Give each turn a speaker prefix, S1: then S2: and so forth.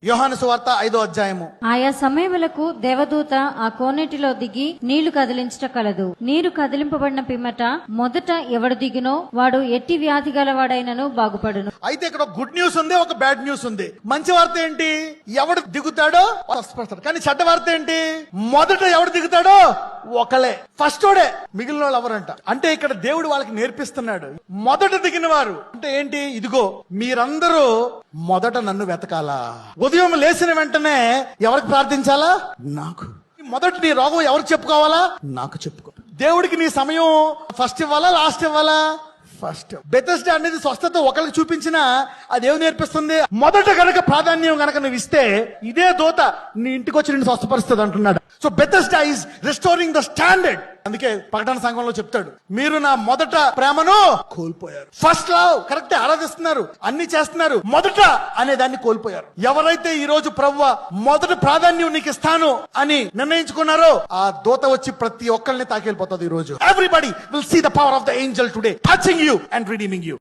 S1: యోహాను సువార్త 5వ అధ్యాయము.
S2: ఆయా సమయములకు దేవదూత ఆ కోనేటిలో దిగి నీళ్లు కదిలించట కలదు. నీరు కదిలింపబడిన పిమ్మట మొదట ఎవడు దిగునో వాడు ఎట్టి వ్యాధి గలవాడైనను బాగుపడును.
S1: అయితే ఇక్కడ గుడ్ న్యూస్ ఉంది, ఒక బ్యాడ్ న్యూస్ ఉంది. మంచి వార్త ఏంటి? ఎవడు దిగుతాడో స్వస్థపడతాడు. కానీ చెడ్డ వార్త ఏంటి? మొదట ఎవడు దిగుతాడో ఒకలే, ఫస్ట్ వాడే, మిగిలిన వాళ్ళు ఎవరంట. అంటే ఇక్కడ దేవుడు వాళ్ళకి నేర్పిస్తున్నాడు, మొదట దిగిన వారు అంటే ఏంటి? ఇదిగో మీరందరూ మొదట నన్ను వెతకాలా. ఉదయం లేచిన వెంటనే ఎవరికి ప్రార్థించాలా? నాకు. మొదట నీ రోగం ఎవరికి చెప్పుకోవాలా? నాకు చెప్పుకో. దేవుడికి నీ సమయం ఫస్ట్ ఇవ్వాలా, లాస్ట్ ఇవ్వాలా? ఫస్ట్. బెతెస్డా అనేది స్వస్థత ఒకరికి చూపించినా అది ఏమి నేర్పిస్తుంది? మొదట గనక ప్రాధాన్యం గనక నువ్వు ఇస్తే ఇదే దూత నీ ఇంటికి వచ్చి నిన్ను స్వస్థపరుస్తుంది అంటున్నాడు. So Bethesda is restoring the standard. అందుకే ప్రకటన సంఘంలో చెప్తాడు, మీరు నా మొదట ప్రేమను కోల్పోయారు. ఫస్ట్ లవ్ కరెక్ట్, ఆరాధిస్తున్నారు, అన్ని చేస్తున్నారు, మొదట అనే దాన్ని కోల్పోయారు. ఎవరైతే ఈ రోజు ప్రభువా మొదటి ప్రాధాన్యం నీకు ఇస్తాను అని నిర్ణయించుకున్నారో ఆ దూత వచ్చి ప్రతి ఒక్కరిని తాకెళ్ళిపోతుంది. ఈ రోజు everybody will see the power of the angel today touching you and redeeming you.